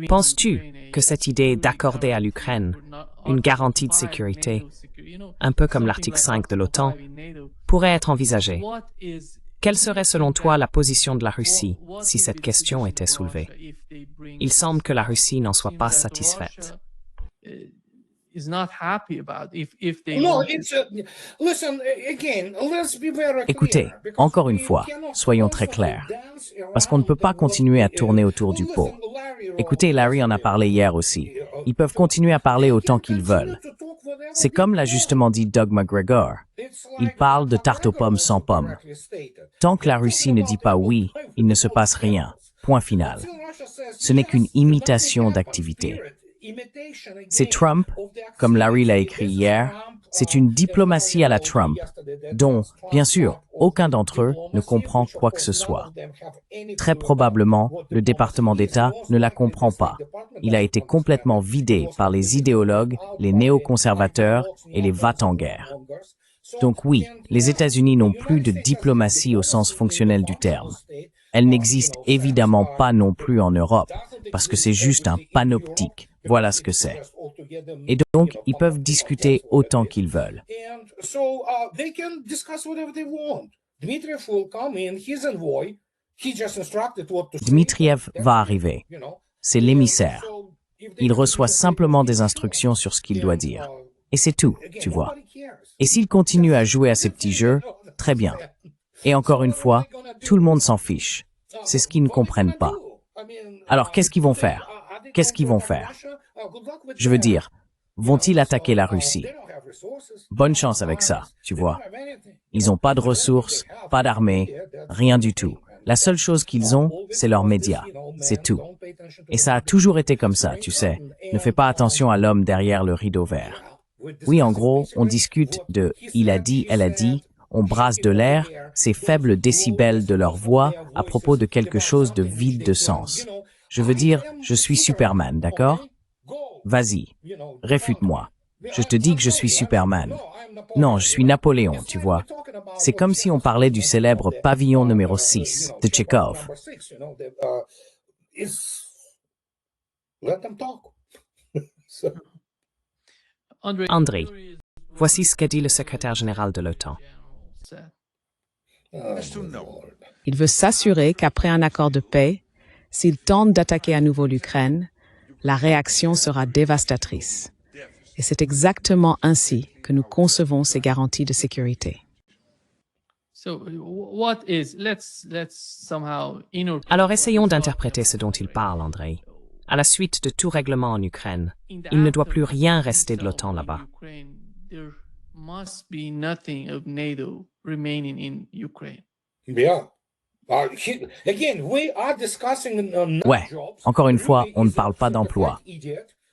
Penses-tu que cette idée d'accorder à l'Ukraine une garantie de sécurité, un peu comme l'article 5 de l'OTAN, pourrait être envisagée? Quelle serait selon toi la position de la Russie si cette question était soulevée? Il semble que la Russie n'en soit pas satisfaite. Écoutez, encore une fois, soyons très clairs, parce qu'on ne peut pas continuer à tourner autour du pot. Écoutez, Larry en a parlé hier aussi. Ils peuvent continuer à parler autant qu'ils veulent. C'est comme l'a justement dit Doug McGregor. Il parle de tarte aux pommes sans pommes. Tant que la Russie ne dit pas oui, il ne se passe rien. Point final. Ce n'est qu'une imitation d'activité. C'est Trump, comme Larry l'a écrit hier, c'est une diplomatie à la Trump, dont, bien sûr, aucun d'entre eux ne comprend quoi que ce soit. Très probablement, le département d'État ne la comprend pas. Il a été complètement vidé par les idéologues, les néoconservateurs et les va-t-en-guerre. Donc oui, les États-Unis n'ont plus de diplomatie au sens fonctionnel du terme. Elle n'existe évidemment pas non plus en Europe, parce que c'est juste un panoptique. Voilà ce que c'est. Et donc, ils peuvent discuter autant qu'ils veulent. Dmitriev va arriver. C'est l'émissaire. Il reçoit simplement des instructions sur ce qu'il doit dire. Et c'est tout, tu vois. Et s'il continue à jouer à ces petits jeux, très bien. Et encore une fois, tout le monde s'en fiche. C'est ce qu'ils ne comprennent pas. Alors, qu'est-ce qu'ils vont faire? Qu'est-ce qu'ils vont faire? Je veux dire, vont-ils attaquer la Russie? Bonne chance avec ça, tu vois. Ils n'ont pas de ressources, pas d'armée, rien du tout. La seule chose qu'ils ont, c'est leurs médias. C'est tout. Et ça a toujours été comme ça, tu sais. Ne fais pas attention à l'homme derrière le rideau vert. Oui, en gros, on discute de « il a dit, elle a dit », on brasse de l'air, ces faibles décibels de leur voix à propos de quelque chose de vide de sens. Je veux dire, je suis Superman, d'accord? Vas-y, réfute-moi. Je te dis que je suis Superman. Non, je suis Napoléon, tu vois. C'est comme si on parlait du célèbre pavillon numéro 6 de Tchekhov. André, voici ce qu'a dit le secrétaire général de l'OTAN. Il veut s'assurer qu'après un accord de paix, s'il tente d'attaquer à nouveau l'Ukraine, la réaction sera dévastatrice. Et c'est exactement ainsi que nous concevons ces garanties de sécurité. Alors essayons d'interpréter ce dont il parle, André. À la suite de tout règlement en Ukraine, il ne doit plus rien rester de l'OTAN là-bas. Ouais, encore une fois, on ne parle pas d'emploi.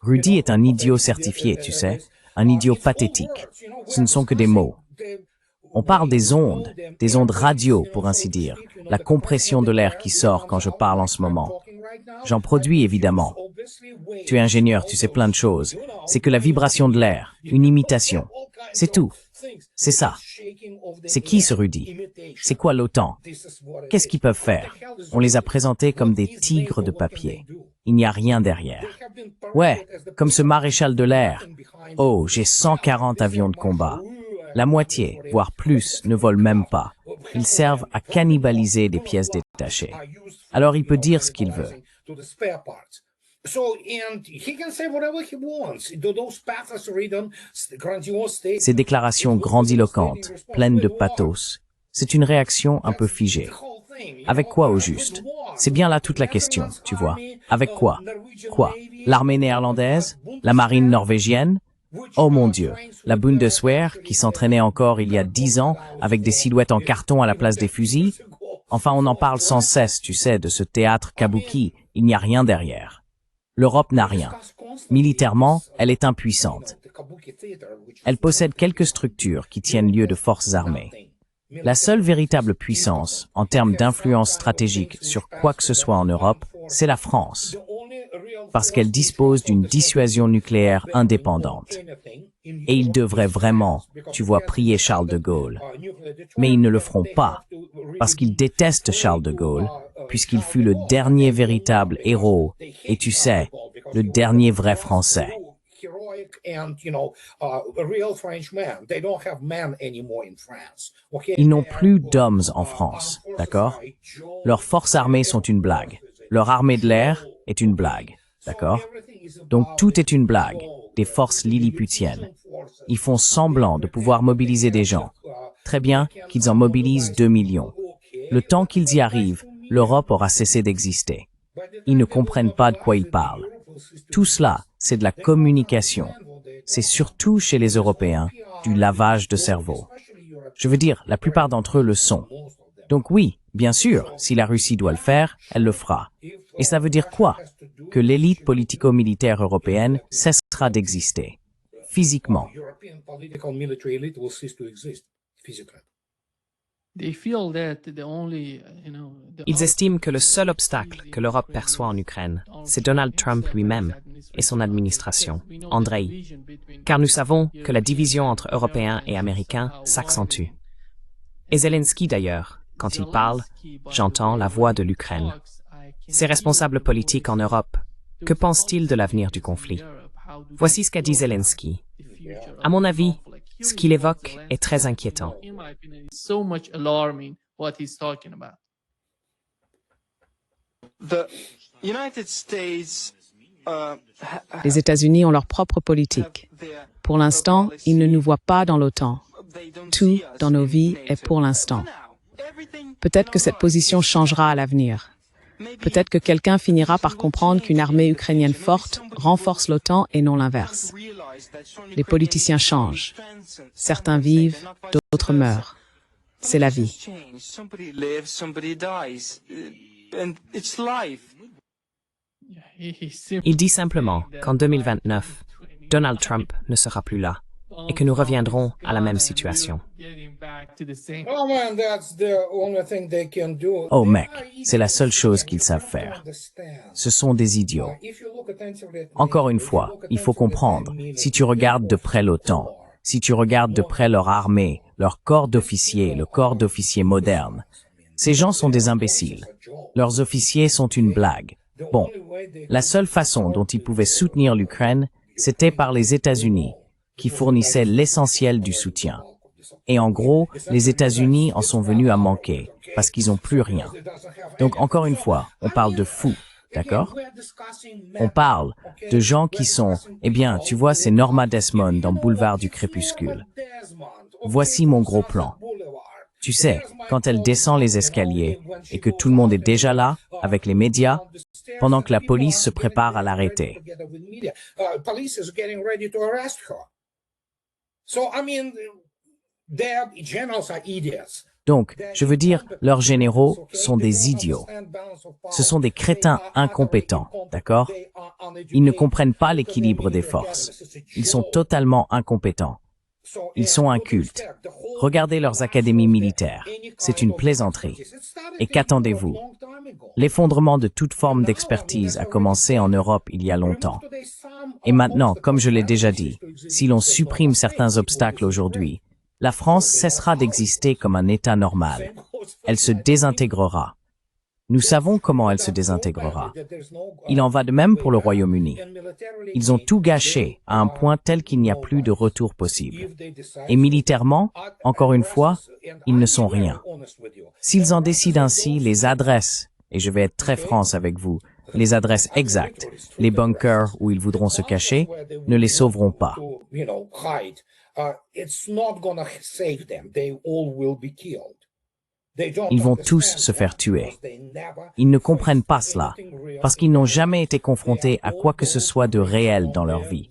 Rudy est un idiot certifié, tu sais, un idiot pathétique. Ce ne sont que des mots. On parle des ondes radio, pour ainsi dire, la compression de l'air qui sort quand je parle en ce moment. J'en produis évidemment. Tu es ingénieur, tu sais plein de choses. C'est que la vibration de l'air, une imitation. C'est tout. C'est ça. C'est qui ce Rudy? C'est quoi l'OTAN? Qu'est-ce qu'ils peuvent faire? On les a présentés comme des tigres de papier. Il n'y a rien derrière. Ouais, comme ce maréchal de l'air. Oh, j'ai 140 avions de combat. La moitié, voire plus, ne volent même pas. Ils servent à cannibaliser des pièces détachées. Alors il peut dire ce qu'il veut. Ces déclarations grandiloquentes, pleines de pathos, c'est une réaction un peu figée. Avec quoi au juste? C'est bien là toute la question, tu vois. Avec quoi? Quoi? L'armée néerlandaise? La marine norvégienne? Oh mon Dieu, la Bundeswehr qui s'entraînait encore il y a 10 ans avec des silhouettes en carton à la place des fusils? Enfin, on en parle sans cesse, tu sais, de ce théâtre kabuki. Il n'y a rien derrière. L'Europe n'a rien. Militairement, elle est impuissante. Elle possède quelques structures qui tiennent lieu de forces armées. La seule véritable puissance, en termes d'influence stratégique sur quoi que ce soit en Europe, c'est la France. Parce qu'elle dispose d'une dissuasion nucléaire indépendante. Et ils devraient vraiment, tu vois, prier Charles de Gaulle. Mais ils ne le feront pas, parce qu'ils détestent Charles de Gaulle, puisqu'il fut le dernier véritable héros, et tu sais, le dernier vrai Français. Ils n'ont plus d'hommes en France, d'accord? Leurs forces armées sont une blague. Leur armée de l'air est une blague, d'accord? Donc tout est une blague, des forces lilliputiennes. Ils font semblant de pouvoir mobiliser des gens. Très bien qu'ils en mobilisent 2 millions. Le temps qu'ils y arrivent, l'Europe aura cessé d'exister. Ils ne comprennent pas de quoi ils parlent. Tout cela, c'est de la communication. C'est surtout chez les Européens, du lavage de cerveau. Je veux dire, la plupart d'entre eux le sont. Donc oui, bien sûr, si la Russie doit le faire, elle le fera. Et ça veut dire quoi? Que l'élite politico-militaire européenne cessera d'exister. Physiquement. Ils estiment que le seul obstacle que l'Europe perçoit en Ukraine, c'est Donald Trump lui-même et son administration, Andrei, car nous savons que la division entre Européens et Américains s'accentue. Et Zelensky d'ailleurs, quand il parle, j'entends la voix de l'Ukraine. Ces responsables politiques en Europe, que pensent-ils de l'avenir du conflit? Voici ce qu'a dit Zelensky. À mon avis, ce qu'il évoque est très inquiétant. Les États-Unis ont leur propre politique. Pour l'instant, ils ne nous voient pas dans l'OTAN. Tout dans nos vies est pour l'instant. Peut-être que cette position changera à l'avenir. Peut-être que quelqu'un finira par comprendre qu'une armée ukrainienne forte renforce l'OTAN et non l'inverse. Les politiciens changent. Certains vivent, d'autres meurent. C'est la vie. Il dit simplement qu'en 2029, Donald Trump ne sera plus là et que nous reviendrons à la même situation. Oh mec, c'est la seule chose qu'ils savent faire. Ce sont des idiots. Encore une fois, il faut comprendre, si tu regardes de près l'OTAN, si tu regardes de près leur armée, leur corps d'officiers, le corps d'officiers moderne, ces gens sont des imbéciles. Leurs officiers sont une blague. Bon, la seule façon dont ils pouvaient soutenir l'Ukraine, c'était par les États-Unis, qui fournissaient l'essentiel du soutien. Et en gros, les États-Unis en sont venus à manquer, parce qu'ils n'ont plus rien. Donc encore une fois, on parle de fous, d'accord? On parle de gens qui sont, eh bien, tu vois, c'est Norma Desmond dans Boulevard du Crépuscule. Voici mon gros plan. Tu sais, quand elle descend les escaliers, et que tout le monde est déjà là, avec les médias, pendant que la police se prépare à l'arrêter. Donc, je veux dire, leurs généraux sont des idiots. Ce sont des crétins incompétents, d'accord? Ils ne comprennent pas l'équilibre des forces. Ils sont totalement incompétents. Ils sont incultes. Regardez leurs académies militaires. C'est une plaisanterie. Et qu'attendez-vous? L'effondrement de toute forme d'expertise a commencé en Europe il y a longtemps. Et maintenant, comme je l'ai déjà dit, si l'on supprime certains obstacles aujourd'hui, la France cessera d'exister comme un État normal. Elle se désintégrera. Nous savons comment elle se désintégrera. Il en va de même pour le Royaume-Uni. Ils ont tout gâché à un point tel qu'il n'y a plus de retour possible. Et militairement, encore une fois, ils ne sont rien. S'ils en décident ainsi, les adresses, et je vais être très franc avec vous, les adresses exactes, les bunkers où ils voudront se cacher, ne les sauveront pas. Ils vont tous se faire tuer. Ils ne comprennent pas cela, parce qu'ils n'ont jamais été confrontés à quoi que ce soit de réel dans leur vie.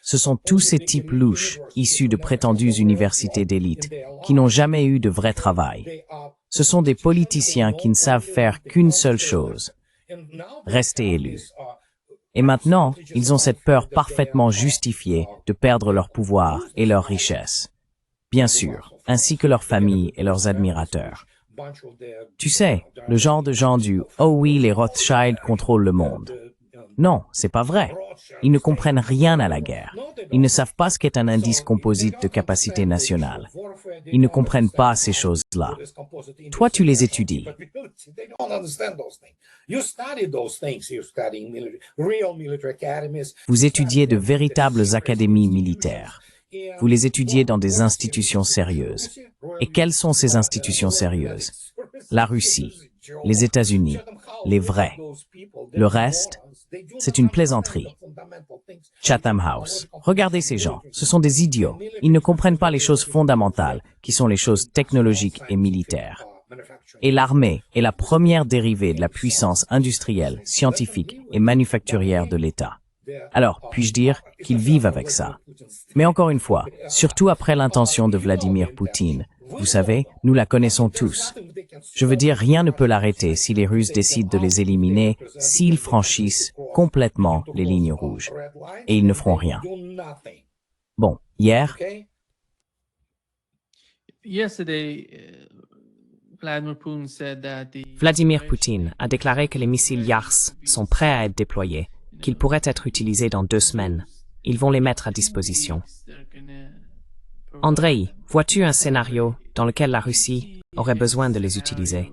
Ce sont tous ces types louches, issus de prétendues universités d'élite, qui n'ont jamais eu de vrai travail. Ce sont des politiciens qui ne savent faire qu'une seule chose, rester élus. Et maintenant, ils ont cette peur parfaitement justifiée de perdre leur pouvoir et leur richesse. Bien sûr, ainsi que leurs familles et leurs admirateurs. Tu sais, le genre de gens du « Oh oui, les Rothschild contrôlent le monde ». Non, c'est pas vrai. Ils ne comprennent rien à la guerre. Ils ne savent pas ce qu'est un indice composite de capacité nationale. Ils ne comprennent pas ces choses-là. Toi, tu les étudies. Vous étudiez de véritables académies militaires. Vous les étudiez dans des institutions sérieuses. Et quelles sont ces institutions sérieuses? La Russie, les États-Unis, les vrais. Le reste, c'est une plaisanterie. Chatham House. Regardez ces gens. Ce sont des idiots. Ils ne comprennent pas les choses fondamentales, qui sont les choses technologiques et militaires. Et l'armée est la première dérivée de la puissance industrielle, scientifique et manufacturière de l'État. Alors, puis-je dire qu'ils vivent avec ça? Mais encore une fois, surtout après l'intention de Vladimir Poutine, vous savez, nous la connaissons tous. Je veux dire, rien ne peut l'arrêter si les Russes décident de les éliminer, s'ils franchissent complètement les lignes rouges. Et ils ne feront rien. Bon, hier, Vladimir Poutine a déclaré que les missiles Yars sont prêts à être déployés, qu'ils pourraient être utilisés dans 2 semaines. Ils vont les mettre à disposition. Andrei, vois-tu un scénario dans lequel la Russie aurait besoin de les utiliser?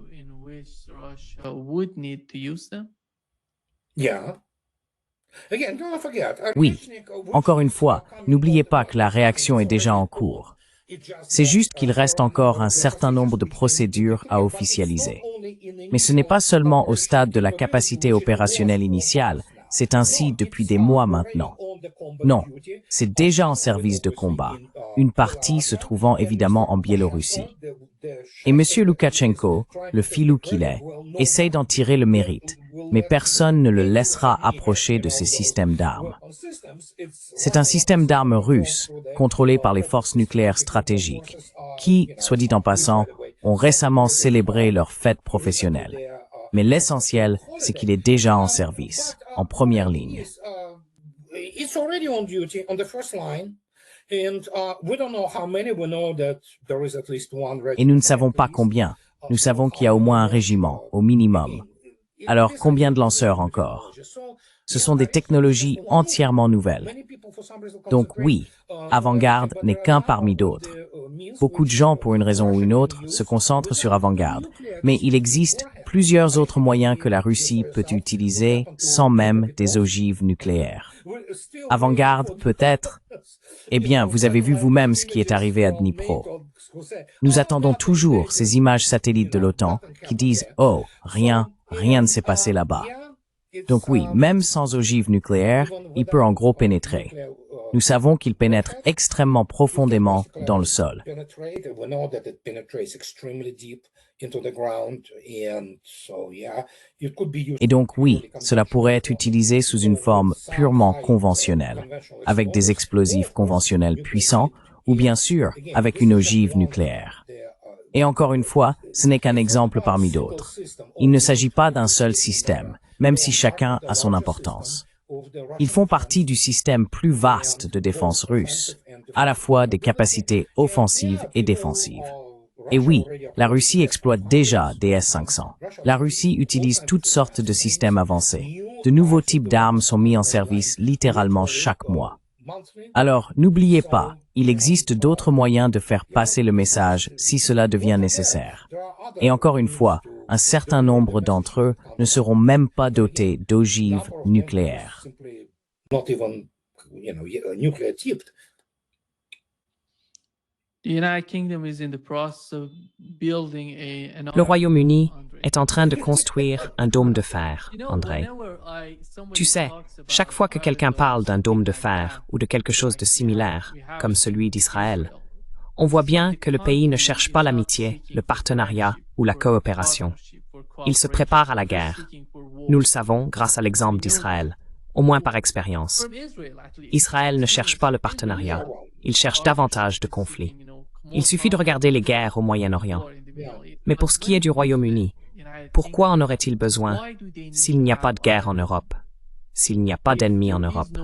oui. Encore une fois, n'oubliez pas que la réaction est déjà en cours. C'est juste qu'il reste encore un certain nombre de procédures à officialiser. Mais ce n'est pas seulement au stade de la capacité opérationnelle initiale, c'est ainsi depuis des mois maintenant. Non, c'est déjà en service de combat, une partie se trouvant évidemment en Biélorussie. Et M. Loukachenko, le filou qu'il est, essaye d'en tirer le mérite, mais personne ne le laissera approcher de ces systèmes d'armes. C'est un système d'armes russe, contrôlé par les forces nucléaires stratégiques, qui, soit dit en passant, ont récemment célébré leur fête professionnelle. Mais l'essentiel, c'est qu'il est déjà en service, en première ligne. Et nous ne savons pas combien. Nous savons qu'il y a au moins un régiment, au minimum. Alors, combien de lanceurs encore? Ce sont des technologies entièrement nouvelles. Donc oui, Avangard n'est qu'un parmi d'autres. Beaucoup de gens, pour une raison ou une autre, se concentrent sur Avangard. Mais il existe plusieurs autres moyens que la Russie peut utiliser sans même des ogives nucléaires. Avangard peut-être... Eh bien, vous avez vu vous-même ce qui est arrivé à Dnipro. Nous attendons toujours ces images satellites de l'OTAN qui disent « Oh, rien ne s'est passé là-bas ». Donc oui, même sans ogive nucléaire, il peut en gros pénétrer. Nous savons qu'il pénètre extrêmement profondément dans le sol. Et donc oui, cela pourrait être utilisé sous une forme purement conventionnelle, avec des explosifs conventionnels puissants, ou bien sûr, avec une ogive nucléaire. Et encore une fois, ce n'est qu'un exemple parmi d'autres. Il ne s'agit pas d'un seul système, même si chacun a son importance. Ils font partie du système plus vaste de défense russe, à la fois des capacités offensives et défensives. Et oui, la Russie exploite déjà des S-500. La Russie utilise toutes sortes de systèmes avancés. De nouveaux types d'armes sont mis en service littéralement chaque mois. Alors, n'oubliez pas, il existe d'autres moyens de faire passer le message si cela devient nécessaire. Et encore une fois, un certain nombre d'entre eux ne seront même pas dotés d'ogives nucléaires. Le Royaume-Uni est en train de construire un dôme de fer, Andrei. Tu sais, chaque fois que quelqu'un parle d'un dôme de fer ou de quelque chose de similaire, comme celui d'Israël, on voit bien que le pays ne cherche pas l'amitié, le partenariat ou la coopération. Il se prépare à la guerre. Nous le savons grâce à l'exemple d'Israël, au moins par expérience. Israël ne cherche pas le partenariat, il cherche davantage de conflits. Il suffit de regarder les guerres au Moyen-Orient. Mais pour ce qui est du Royaume-Uni, pourquoi en aurait-il besoin s'il n'y a pas de guerre en Europe, s'il n'y a pas d'ennemis en Europe?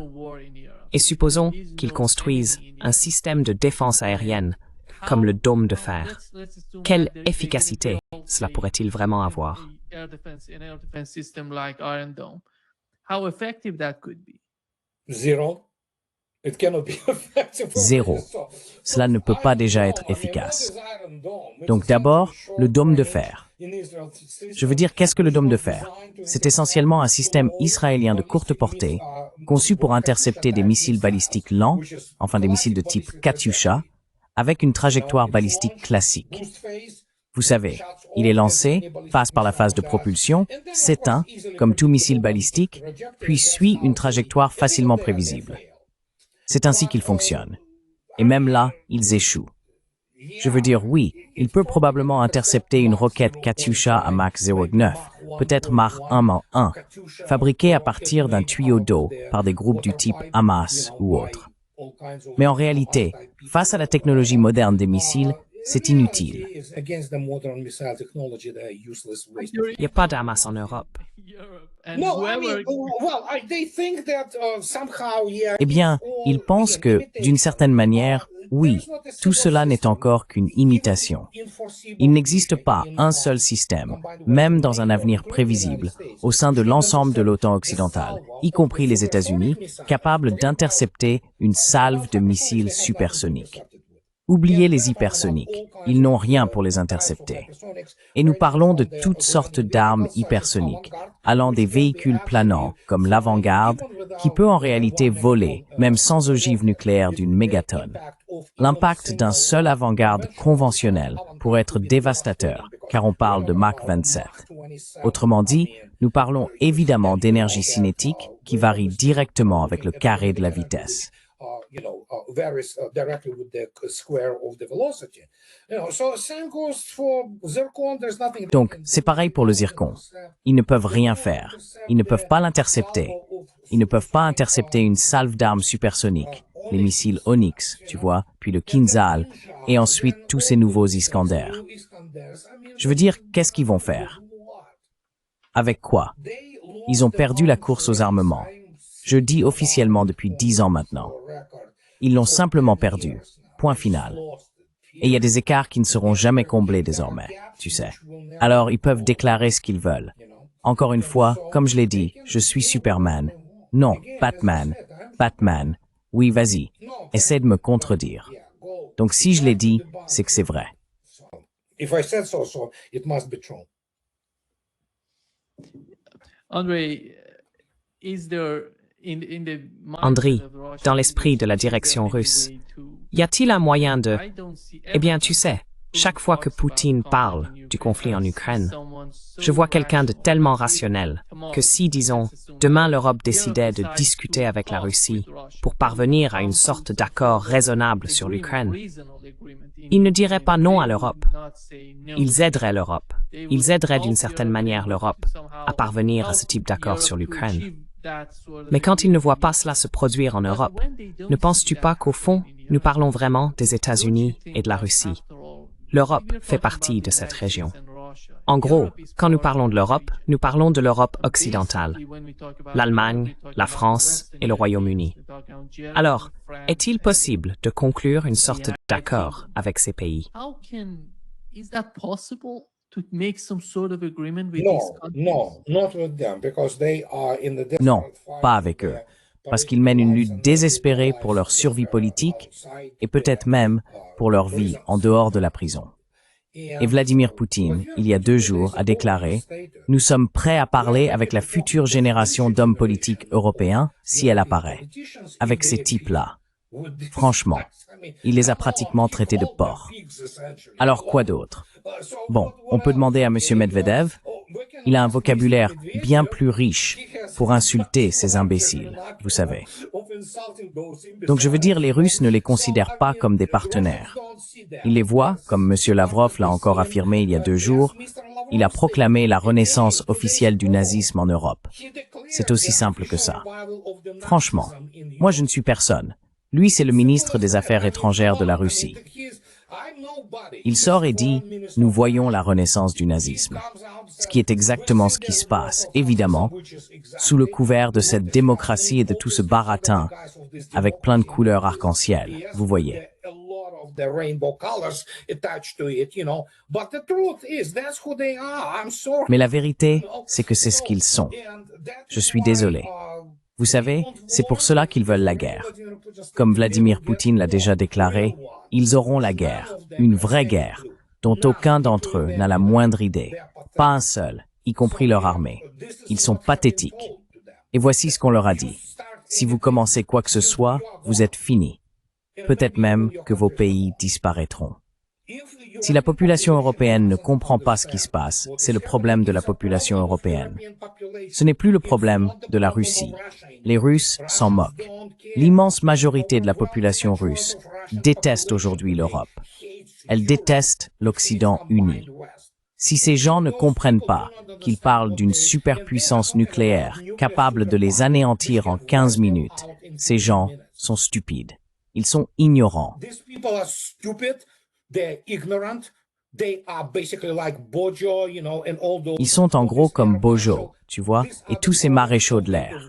Et supposons qu'ils construisent un système de défense aérienne comme le dôme de fer. Quelle efficacité cela pourrait-il vraiment avoir? Zéro. Cela ne peut pas déjà être efficace. Donc d'abord, le dôme de fer. Je veux dire, qu'est-ce que le dôme de fer? C'est essentiellement un système israélien de courte portée, conçu pour intercepter des missiles balistiques lents, enfin des missiles de type Katyusha, avec une trajectoire balistique classique. Vous savez, il est lancé, passe par la phase de propulsion, s'éteint, comme tout missile balistique, puis suit une trajectoire facilement prévisible. C'est ainsi qu'il fonctionne. Et même là, ils échouent. Je veux dire, oui, il peut probablement intercepter une roquette Katyusha à Mach 0,9, peut-être Mach 1, fabriquée à partir d'un tuyau d'eau par des groupes du type Hamas ou autres. Mais en réalité, face à la technologie moderne des missiles, c'est inutile. Il n'y a pas d'Hamas en Europe. Eh bien, ils pensent que, d'une certaine manière, oui, tout cela n'est encore qu'une imitation. Il n'existe pas un seul système, même dans un avenir prévisible, au sein de l'ensemble de l'OTAN occidentale, y compris les États-Unis, capable d'intercepter une salve de missiles supersoniques. Oubliez les hypersoniques, ils n'ont rien pour les intercepter. Et nous parlons de toutes sortes d'armes hypersoniques, allant des véhicules planants, comme l'Avant-Garde, qui peut en réalité voler, même sans ogive nucléaire d'une mégatonne. L'impact d'un seul Avant-Garde conventionnel pourrait être dévastateur, car on parle de Mach 27. Autrement dit, nous parlons évidemment d'énergie cinétique qui varie directement avec le carré de la vitesse. Donc, c'est pareil pour le zircon. Ils ne peuvent rien faire. Ils ne peuvent pas l'intercepter. Ils ne peuvent pas intercepter une salve d'armes supersoniques, les missiles Onyx, tu vois, puis le Kinzhal, et ensuite tous ces nouveaux Iskander. Je veux dire, qu'est-ce qu'ils vont faire? Avec quoi? Ils ont perdu la course aux armements. Je dis officiellement depuis 10 ans maintenant. Ils l'ont simplement perdu. Point final. Et il y a des écarts qui ne seront jamais comblés désormais, tu sais. Alors, ils peuvent déclarer ce qu'ils veulent. Encore une fois, comme je l'ai dit, je suis Superman. Non, Batman. Batman. Oui, vas-y. Essaie de me contredire. Donc, si je l'ai dit, c'est que c'est vrai. Andriy, dans l'esprit de la direction russe, y a-t-il un moyen de... Eh bien, tu sais, chaque fois que Poutine parle du conflit en Ukraine, je vois quelqu'un de tellement rationnel que si, disons, demain l'Europe décidait de discuter avec la Russie pour parvenir à une sorte d'accord raisonnable sur l'Ukraine, ils ne diraient pas non à l'Europe. Ils aideraient l'Europe. Ils aideraient d'une certaine manière l'Europe à parvenir à ce type d'accord sur l'Ukraine. Mais quand ils ne voient pas cela se produire en Europe, ne penses-tu pas qu'au fond, nous parlons vraiment des États-Unis et de la Russie? L'Europe fait partie de cette région. En gros, quand nous parlons de l'Europe, nous parlons de l'Europe occidentale, l'Allemagne, la France et le Royaume-Uni. Alors, est-il possible de conclure une sorte d'accord avec ces pays? Non, pas avec eux, parce qu'ils mènent une lutte désespérée pour leur survie politique et peut-être même pour leur vie en dehors de la prison. Et Vladimir Poutine, il y a 2 jours, a déclaré « Nous sommes prêts à parler avec la future génération d'hommes politiques européens si elle apparaît. » Avec ces types-là. Franchement, il les a pratiquement traités de porcs. Alors quoi d'autre? Bon, on peut demander à M. Medvedev. Il a un vocabulaire bien plus riche pour insulter ces imbéciles, vous savez. Donc je veux dire, les Russes ne les considèrent pas comme des partenaires. Ils les voient, comme M. Lavrov l'a encore affirmé il y a 2 jours, il a proclamé la renaissance officielle du nazisme en Europe. C'est aussi simple que ça. Franchement, moi je ne suis personne. Lui, c'est le ministre des Affaires étrangères de la Russie. Il sort et dit « Nous voyons la renaissance du nazisme ». Ce qui est exactement ce qui se passe, évidemment, sous le couvert de cette démocratie et de tout ce baratin, avec plein de couleurs arc-en-ciel, vous voyez. Mais la vérité, c'est que c'est ce qu'ils sont. Je suis désolé. Vous savez, c'est pour cela qu'ils veulent la guerre. Comme Vladimir Poutine l'a déjà déclaré, ils auront la guerre, une vraie guerre, dont aucun d'entre eux n'a la moindre idée. Pas un seul, y compris leur armée. Ils sont pathétiques. Et voici ce qu'on leur a dit. Si vous commencez quoi que ce soit, vous êtes finis. Peut-être même que vos pays disparaîtront. Si la population européenne ne comprend pas ce qui se passe, c'est le problème de la population européenne. Ce n'est plus le problème de la Russie. Les Russes s'en moquent. L'immense majorité de la population russe déteste aujourd'hui l'Europe. Elle déteste l'Occident uni. Si ces gens ne comprennent pas qu'ils parlent d'une superpuissance nucléaire capable de les anéantir en 15 minutes, ces gens sont stupides. Ils sont ignorants. Ils sont en gros comme Bojo, tu vois, et tous ces maréchaux de l'air.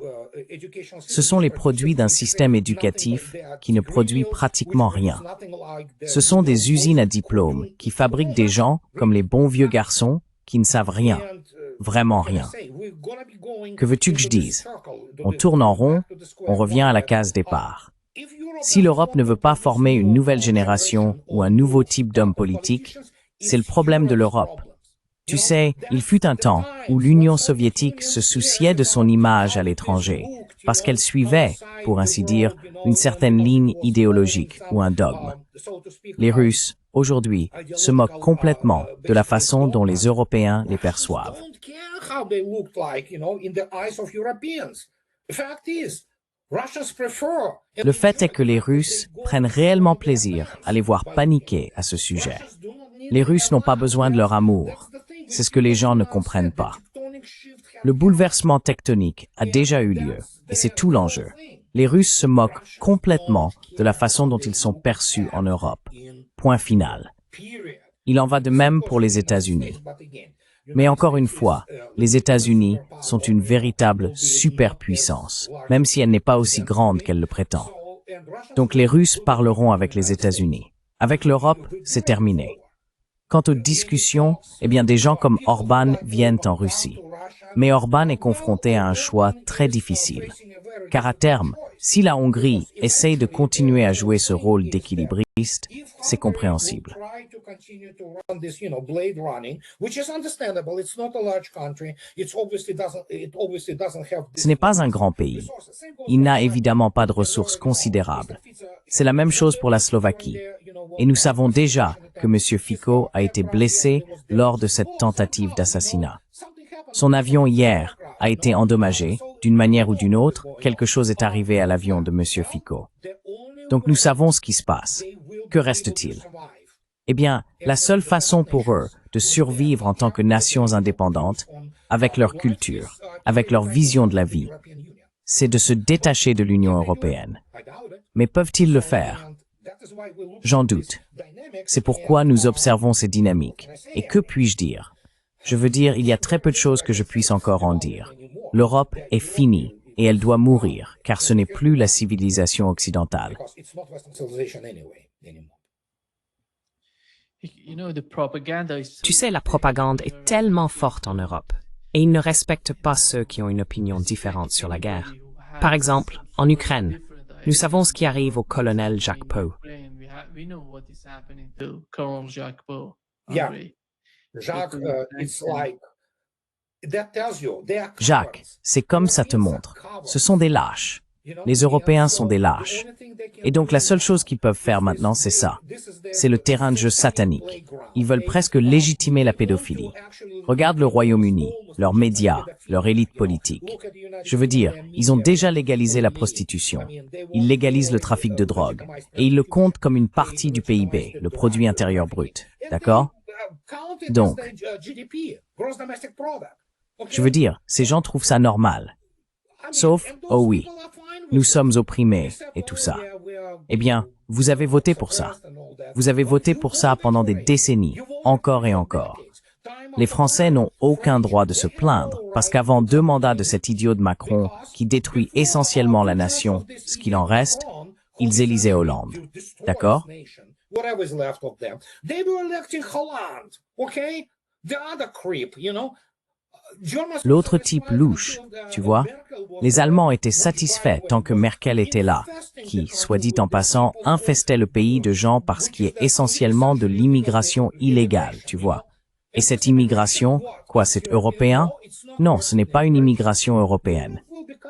Ce sont les produits d'un système éducatif qui ne produit pratiquement rien. Ce sont des usines à diplômes qui fabriquent des gens comme les bons vieux garçons qui ne savent rien, vraiment rien. Que veux-tu que je dise? On tourne en rond, on revient à la case départ. Si l'Europe ne veut pas former une nouvelle génération ou un nouveau type d'homme politique, c'est le problème de l'Europe. Tu sais, il fut un temps où l'Union soviétique se souciait de son image à l'étranger, parce qu'elle suivait, pour ainsi dire, une certaine ligne idéologique ou un dogme. Les Russes, aujourd'hui, se moquent complètement de la façon dont les Européens les perçoivent. Le fait est que les Russes prennent réellement plaisir à les voir paniquer à ce sujet. Les Russes n'ont pas besoin de leur amour. C'est ce que les gens ne comprennent pas. Le bouleversement tectonique a déjà eu lieu, et c'est tout l'enjeu. Les Russes se moquent complètement de la façon dont ils sont perçus en Europe. Point final. Il en va de même pour les États-Unis. Mais encore une fois, les États-Unis sont une véritable superpuissance, même si elle n'est pas aussi grande qu'elle le prétend. Donc les Russes parleront avec les États-Unis. Avec l'Europe, c'est terminé. Quant aux discussions, eh bien des gens comme Orban viennent en Russie. Mais Orban est confronté à un choix très difficile. Car à terme, si la Hongrie essaye de continuer à jouer ce rôle d'équilibriste, c'est compréhensible. Ce n'est pas un grand pays. Il n'a évidemment pas de ressources considérables. C'est la même chose pour la Slovaquie. Et nous savons déjà que M. Fico a été blessé lors de cette tentative d'assassinat. Son avion hier a été endommagé, d'une manière ou d'une autre, quelque chose est arrivé à l'avion de M. Fico. Donc nous savons ce qui se passe. Que reste-t-il? Eh bien, la seule façon pour eux de survivre en tant que nations indépendantes, avec leur culture, avec leur vision de la vie, c'est de se détacher de l'Union européenne. Mais peuvent-ils le faire? J'en doute. C'est pourquoi nous observons ces dynamiques. Et que puis-je dire? Je veux dire, il y a très peu de choses que je puisse encore en dire. L'Europe est finie et elle doit mourir, car ce n'est plus la civilisation occidentale. Tu sais, la propagande est tellement forte en Europe, et ils ne respectent pas ceux qui ont une opinion différente sur la guerre. Par exemple, en Ukraine, nous savons ce qui arrive au colonel Jacques Pau. Jacques, c'est comme ça te montre. Ce sont des lâches. Les Européens sont des lâches. Et donc la seule chose qu'ils peuvent faire maintenant, c'est ça. C'est le terrain de jeu satanique. Ils veulent presque légitimer la pédophilie. Regarde le Royaume-Uni, leurs médias, leur élite politique. Je veux dire, ils ont déjà légalisé la prostitution. Ils légalisent le trafic de drogue. Et ils le comptent comme une partie du PIB, le produit intérieur brut. D'accord? Donc, je veux dire, ces gens trouvent ça normal. Sauf, oh oui, nous sommes opprimés et tout ça. Eh bien, vous avez voté pour ça. Vous avez voté pour ça pendant des décennies, encore et encore. Les Français n'ont aucun droit de se plaindre, parce qu'avant 2 mandats de cet idiot de Macron, qui détruit essentiellement la nation, ce qu'il en reste, ils élisaient Hollande. D'accord? whatever is left of them. They were electing Holland, okay? The other creep, you know? L'autre type louche, tu vois, les Allemands étaient satisfaits tant que Merkel était là, qui, soit dit en passant, infestait le pays de gens parce qu'il est essentiellement de l'immigration illégale, tu vois. Et cette immigration, quoi, c'est européen? Non, ce n'est pas une immigration européenne.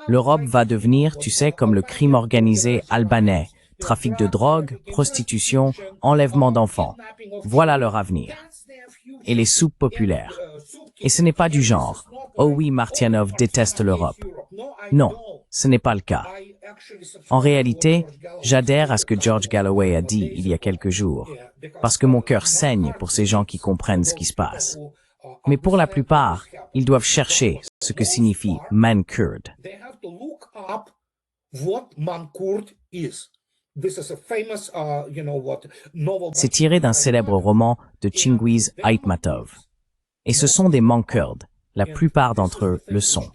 L'Europe va devenir, tu sais, comme le crime organisé albanais, trafic de drogue, prostitution, enlèvement d'enfants. Voilà leur avenir. Et les soupes populaires. Et ce n'est pas du genre « Oh oui, Martianov déteste l'Europe ». Non, ce n'est pas le cas. En réalité, j'adhère à ce que George Galloway a dit il y a quelques jours, parce que mon cœur saigne pour ces gens qui comprennent ce qui se passe. Mais pour la plupart, ils doivent chercher ce que signifie « man kurd ». C'est tiré d'un célèbre roman de Chingiz Aitmatov. Et ce sont des Mankurdes. La plupart d'entre eux le sont.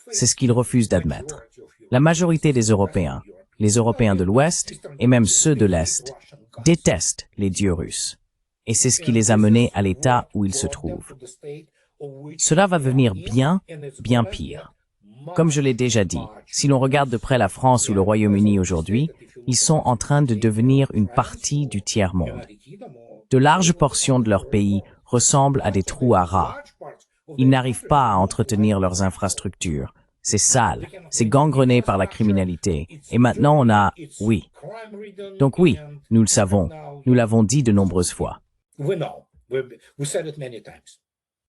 C'est ce qu'ils refusent d'admettre. La majorité des Européens, les Européens de l'Ouest et même ceux de l'Est, détestent les dieux russes. Et c'est ce qui les a menés à l'état où ils se trouvent. Cela va devenir bien pire. Comme je l'ai déjà dit, si l'on regarde de près la France ou le Royaume-Uni aujourd'hui, ils sont en train de devenir une partie du tiers-monde. De larges portions de leur pays ressemblent à des trous à rats. Ils n'arrivent pas à entretenir leurs infrastructures. C'est sale, c'est gangrené par la criminalité. Et maintenant on a, oui. Donc oui, nous le savons, nous l'avons dit de nombreuses fois. We know. We said it many times.